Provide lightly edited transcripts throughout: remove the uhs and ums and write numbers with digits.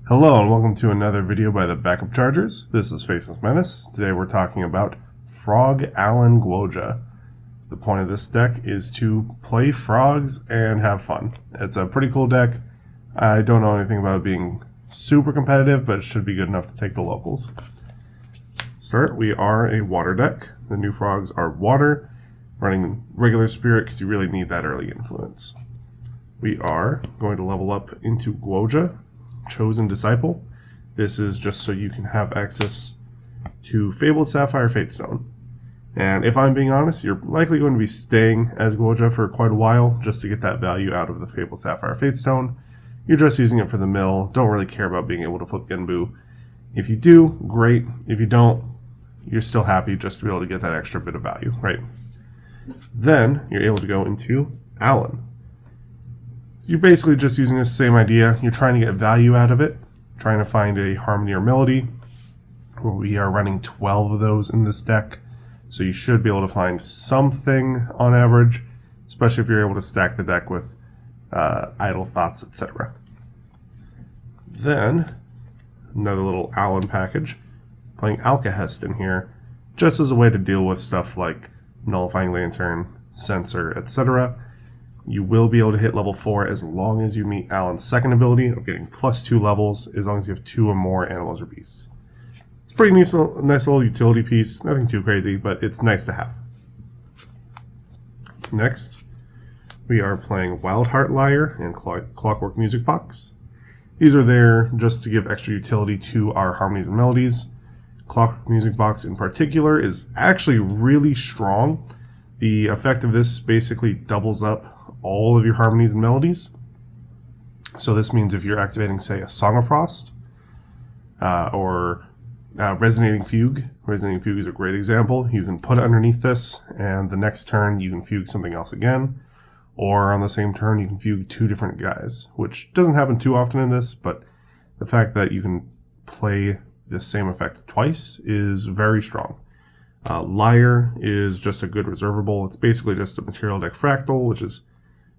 Hello and welcome to another video by the Backup Chargers. This is Faceless Menace. Today we're talking about Frog Allen Gwoja. The point of this deck is to play frogs and have fun. It's a pretty cool deck. I don't know anything about it being super competitive, but it should be good enough to take the locals. Start, we are a water deck. The new frogs are water, running regular spirit because you really need that early influence. We are going to level up into Gwoja, Chosen Disciple. This is just so you can have access to Fabled Sapphire Fatestone. And if I'm being honest, you're likely going to be staying as Gwoja for quite a while just to get that value out of the Fabled Sapphire Fatestone. You're just using it for the mill, don't really care about being able to flip Genbu. If you do, great. If you don't, you're still happy just to be able to get that extra bit of value, right? Then you're able to go into Allen. You're basically just using the same idea. You're trying to get value out of it, trying to find a harmony or melody. We are running 12 of those in this deck, so you should be able to find something on average, especially if you're able to stack the deck with idle thoughts, etc. Then, another little Allen package, playing Alcahest in here, just as a way to deal with stuff like Nullifying Lantern, Censor, etc. You will be able to hit level 4 as long as you meet Allen's second ability of getting +2 levels, as long as you have 2 or more animals or beasts. It's a pretty nice little utility piece, nothing too crazy, but it's nice to have. Next, we are playing Wildheart Lyre and Clockwork Music Box. These are there just to give extra utility to our harmonies and melodies. Clockwork Music Box in particular is actually really strong. The effect of this basically doubles up all of your harmonies and melodies. So this means if you're activating, say, a Song of Frost or Resonating Fugue. Resonating Fugue is a great example. You can put it underneath this, and the next turn you can fugue something else again. Or on the same turn you can fugue 2 different guys, which doesn't happen too often in this, but the fact that you can play this same effect twice is very strong. Lyre is just a good reservable. It's basically just a material deck fractal, which is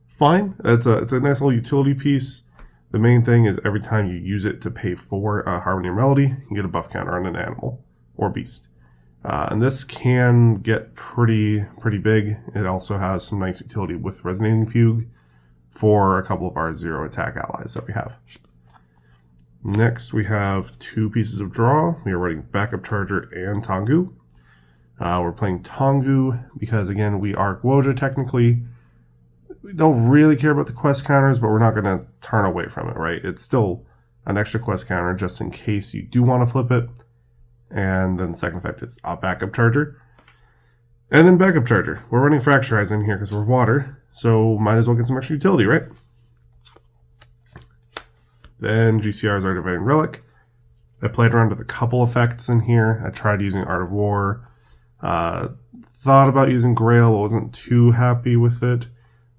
fine. It's a nice little utility piece. The main thing is every time you use it to pay for a harmony or melody, you get a buff counter on an animal or beast. And this can get pretty big. It also has some nice utility with Resonating Fugue for a couple of our 0 attack allies that we have. Next, we have 2 pieces of draw. We are running Backup Charger and Tengu. We're playing Tengu because, again, we are Gwoja technically. We don't really care about the quest counters, but we're not going to turn away from it, right? It's still an extra quest counter just in case you do want to flip it. And then the second effect is a Backup Charger. And then Backup Charger. We're running Fracturize in here because we're water, so might as well get some extra utility, right? Then GCR's Art of Divine Relic. I played around with a couple effects in here. I tried using Art of War. Thought about using Grail, wasn't too happy with it.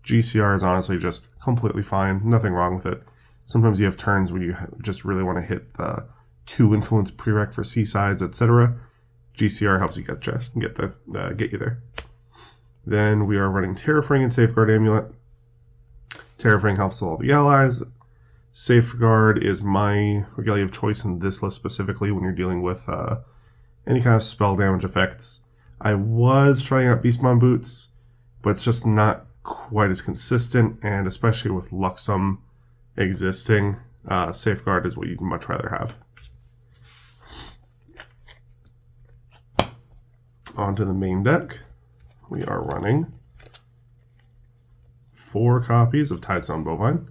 GCR is honestly just completely fine. Nothing wrong with it. Sometimes you have turns when you just really want to hit the 2 influence prereq for Seasides, etc. GCR helps you get you there. Then we are running Terrafring and Safeguard Amulet. Terrafring helps all the allies. Safeguard is my regalia of choice in this list specifically when you're dealing with any kind of spell damage effects. I was trying out Beastmon Boots, but it's just not quite as consistent, and especially with Luxum existing, Safeguard is what you'd much rather have. Onto the main deck, we are running 4 copies of Tidestone Bovine.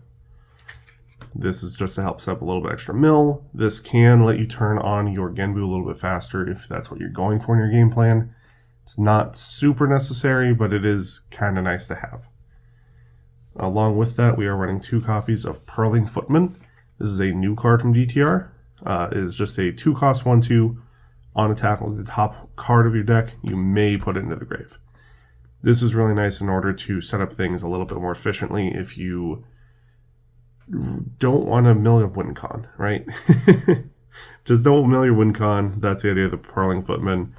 This is just to help set up a little bit extra mill. This can let you turn on your Genbu a little bit faster if that's what you're going for in your game plan. It's not super necessary, but it is kind of nice to have. Along with that, we are running 2 copies of Purling Footman. This is a new card from DTR. It is just a 2-cost 1/2 on attack with the top card of your deck. You may put it into the grave. This is really nice in order to set up things a little bit more efficiently if you don't want to mill your WinCon, right? Just don't mill your WinCon. That's the idea of the Purling Footman.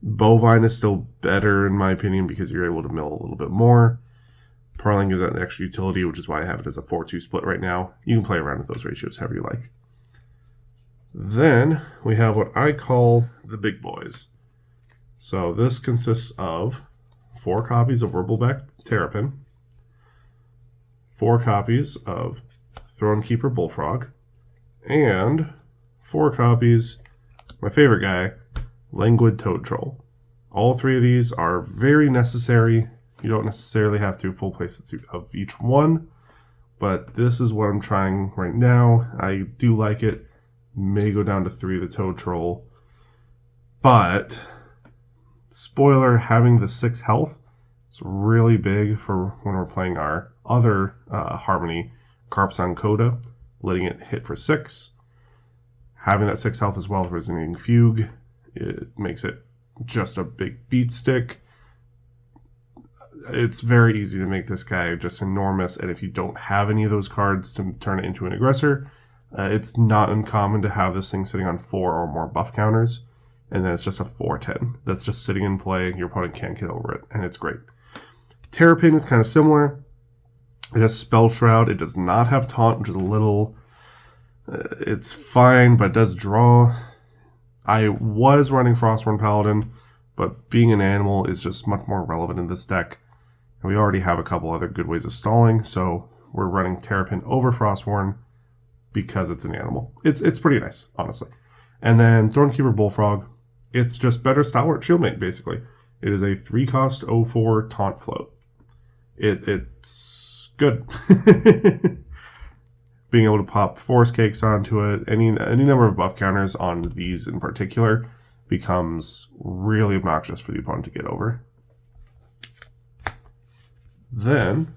Bovine is still better in my opinion because you're able to mill a little bit more. Purling is an extra utility, which is why I have it as a 4-2 split right now. You can play around with those ratios however you like. Then we have what I call the big boys. So this consists of 4 copies of Rubbleback Terrapin, 4 copies of Thronekeeper Bullfrog, and 4 copies, my favorite guy, Languid Toad Troll. All 3 of these are very necessary. You don't necessarily have to full play sets of each one, but this is what I'm trying right now. I do like it. May go down to 3 of the Toad Troll, but spoiler, having the 6 health is really big for when we're playing our other Harmony, Carpsan Coda, letting it hit for 6. Having that 6 health as well as Resonating Fugue, it makes it just a big beat stick. It's very easy to make this guy just enormous, and if you don't have any of those cards to turn it into an aggressor, it's not uncommon to have this thing sitting on 4 or more buff counters, and then it's just a 4/10 that's just sitting in play. Your opponent can't get over it, and it's great. Terrapin is kind of similar. It has Spell Shroud. It does not have Taunt, which is a little... it's fine, but it does draw. I was running Frostborn Paladin, but being an animal is just much more relevant in this deck. And we already have a couple other good ways of stalling, so we're running Terrapin over Frostborn because it's an animal. It's pretty nice, honestly. And then Thronekeeper Bullfrog, it's just better Stalwart Shieldmate, basically. It is a 3-cost 0/4 Taunt Float. It's good. Being able to pop Forest Cakes onto it, any number of buff counters on these in particular becomes really obnoxious for the opponent to get over. Then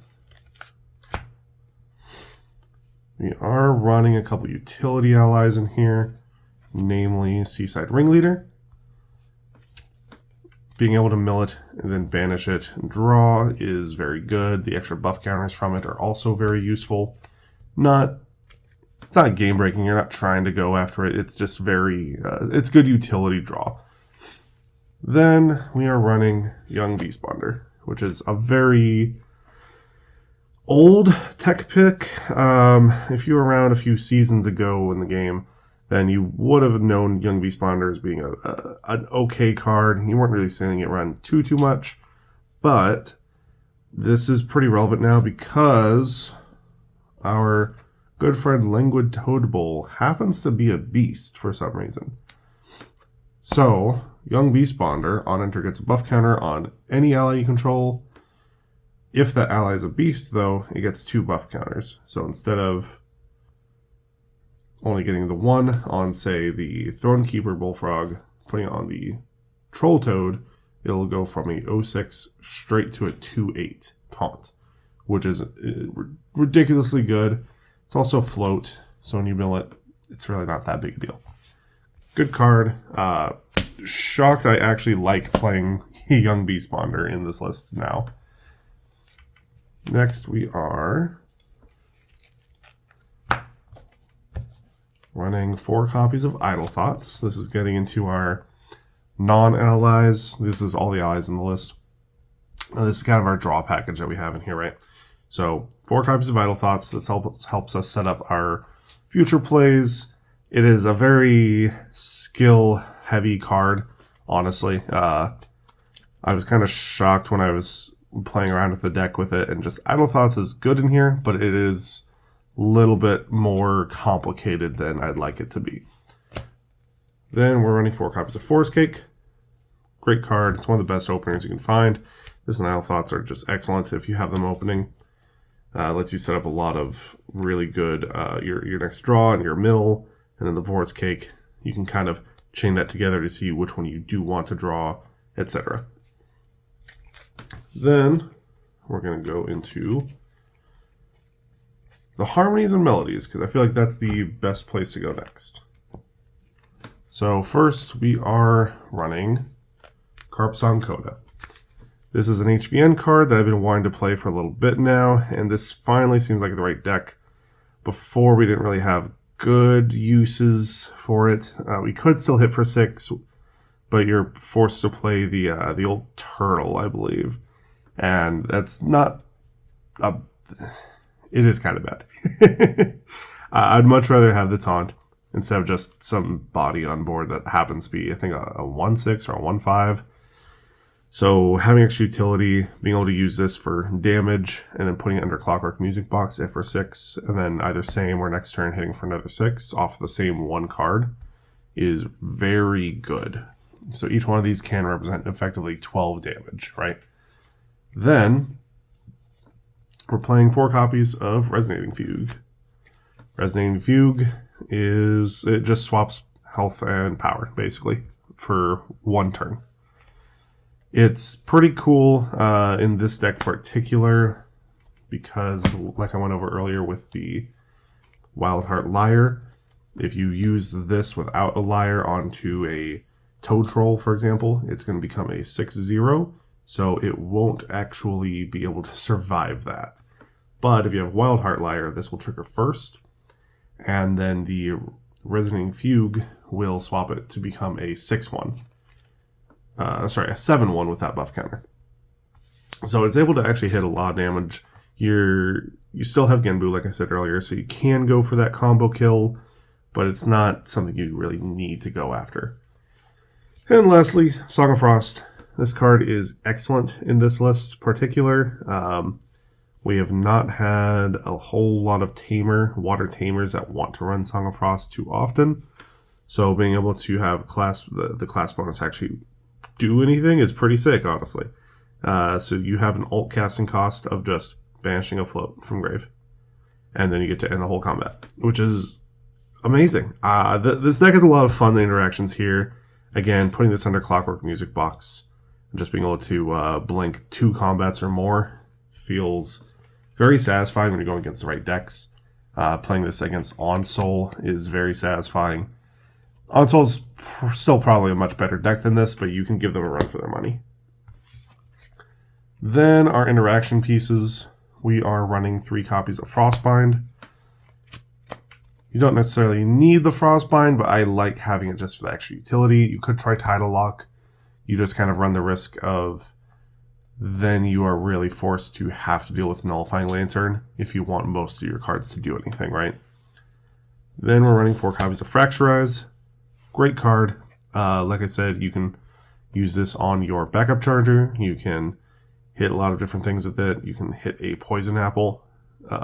we are running a couple utility allies in here, namely Seaside Ringleader. Being able to mill it and then banish it and draw is very good. The extra buff counters from it are also very useful. It's not game breaking. You're not trying to go after it. It's just very, it's good utility draw. Then we are running Young Beastbonder, which is a very old tech pick. If you were around a few seasons ago in the game, then you would have known Young Beastbonder as being an okay card. You weren't really seeing it run too much, but this is pretty relevant now because our good friend Languid Toad Bowl happens to be a beast for some reason. So, Young Beastbonder on enter gets a buff counter on any ally you control. If that ally is a beast, though, it gets 2 buff counters. So instead of only getting the 1 on, say, the Thronekeeper Bullfrog, putting it on the Troll Toad, it'll go from a 0/6 straight to a 2/8 taunt, which is ridiculously good. It's also float, so when you mill it, it's really not that big a deal. Good card. Shocked I actually like playing Young Beastbonder in this list now. Next we are running 4 copies of Idle Thoughts. This is getting into our non-allies. This is all the allies in the list. This is kind of our draw package that we have in here, right? So 4 copies of Idle Thoughts. This helps us set up our future plays. It is a very skill-heavy card, honestly. I was kind of shocked when I was playing around with the deck with it, and just Idle Thoughts is good in here, but it is a little bit more complicated than I'd like it to be. Then we're running 4 copies of Forest Cake. Great card. It's one of the best openers you can find. This and Idle Thoughts are just excellent if you have them opening. Lets you set up a lot of really good your next draw and your mill, and then the Forest Cake. You can kind of chain that together to see which one you do want to draw, etc. Then we're going to go into the Harmonies and Melodies, because I feel like that's the best place to go next. So first we are running Carpsan Coda. This is an HVN card that I've been wanting to play for a little bit now, and this finally seems like the right deck. Before, we didn't really have good uses for it. We could still hit for 6, but you're forced to play the old turtle, I believe. And that's not... it is kind of bad. I'd much rather have the taunt instead of just some body on board that happens to be, I think, a 1/6 or a 1/5. So having extra utility, being able to use this for damage, and then putting it under Clockwork Music Box if for 6, and then either same or next turn hitting for another 6 off the same one card is very good. So each one of these can represent effectively 12 damage, right? Then we're playing 4 copies of Resonating Fugue. Resonating Fugue it just swaps health and power, basically, for 1 turn. It's pretty cool in this deck particular because, like I went over earlier with the Wild Heart Lyre, if you use this without a Lyre onto a Toad Troll, for example, it's going to become a 6/0, so it won't actually be able to survive that. But if you have Wild Heart Lyre, this will trigger first, and then the Resonating Fugue will swap it to become a 6/1. A 7/1 with that buff counter. So it's able to actually hit a lot of damage. You still have Genbu, like I said earlier, so you can go for that combo kill, but it's not something you really need to go after. And lastly, Song of Frost. This card is excellent in this list particular. We have not had a whole lot of water tamers that want to run Song of Frost too often. So being able to have the class bonus actually do anything is pretty sick, honestly. So you have an ult casting cost of just banishing a float from grave. And then you get to end the whole combat, which is amazing. This deck has a lot of fun interactions here. Again, putting this under Clockwork Music Box and just being able to blink 2 combats or more feels very satisfying when you're going against the right decks. Playing this against Onsol is very satisfying. Onsol's still probably a much better deck than this, but you can give them a run for their money. Then our interaction pieces. We are running 3 copies of Frostbind. You don't necessarily need the Frostbind, but I like having it just for the extra utility. You could try Tidal Lock. You just kind of run the risk of then you are really forced to have to deal with Nullifying Lantern if you want most of your cards to do anything, right? Then we're running 4 copies of Fracturize. Great card. Like I said, you can use this on your backup charger. You can hit a lot of different things with it. You can hit a Poison Apple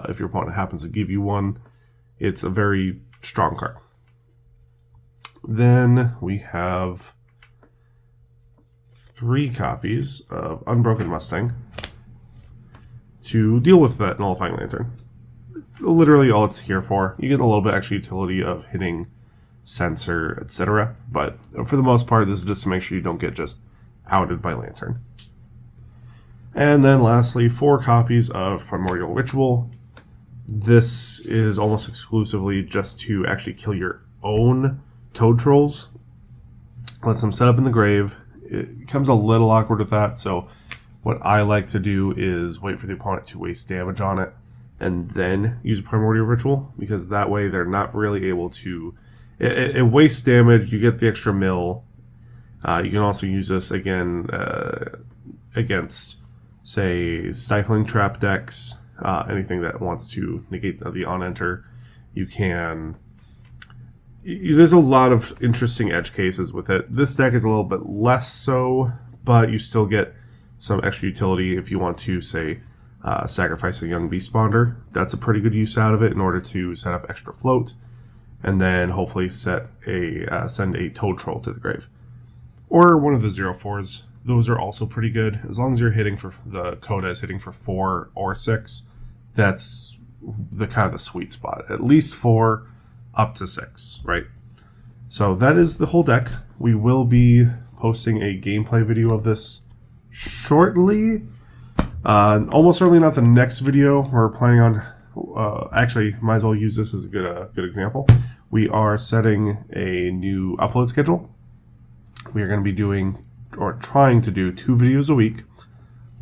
if your opponent happens to give you one. It's a very strong card. Then we have 3 copies of Unbroken Mustang to deal with that Nullifying Lantern. It's literally all it's here for. You get a little bit extra utility of hitting Sensor, etc. But for the most part, this is just to make sure you don't get just outed by Lantern. And then lastly, 4 copies of Primordial Ritual. This is almost exclusively just to actually kill your own Toad Trolls. Lets them set up in the grave. It becomes a little awkward with that, so what I like to do is wait for the opponent to waste damage on it and then use a Primordial Ritual, because that way they're not really able to... It wastes damage, you get the extra mill. You can also use this again against, say, Stifling Trap decks, anything that wants to negate the on-enter. You can... There's a lot of interesting edge cases with it. This deck is a little bit less so, but you still get some extra utility if you want to, say, sacrifice a Young Beast Spawner. That's a pretty good use out of it in order to set up extra float, and then hopefully send a Toad Troll to the grave. Or one of the 0/4s. Those are also pretty good. As long as you're hitting for... the Coda is hitting for 4 or 6, that's the kind of the sweet spot. At least 4... up to 6, right? So that is the whole deck. We will be posting a gameplay video of this shortly. Almost certainly not the next video. We're planning on... actually, might as well use this as a good example. We are setting a new upload schedule. We are going to be doing, or trying to do, 2 videos a week.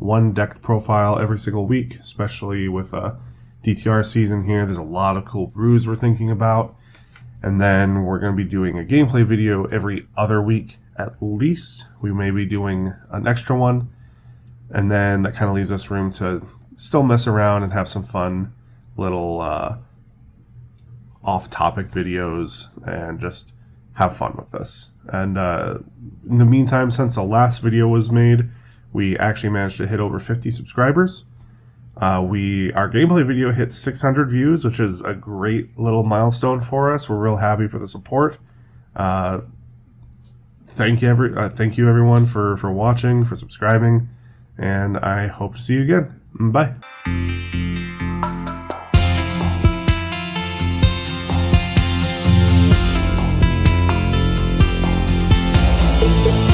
1 deck profile every single week, especially with DTR season here. There's a lot of cool brews we're thinking about. And then we're going to be doing a gameplay video every other week at least. We may be doing an extra one. And then that kind of leaves us room to still mess around and have some fun little off-topic videos and just have fun with this. And in the meantime, since the last video was made, we actually managed to hit over 50 subscribers. Our gameplay video hit 600 views, which is a great little milestone for us. We're real happy for the support. Thank you everyone for watching, for subscribing, and I hope to see you again. Bye. Thank you.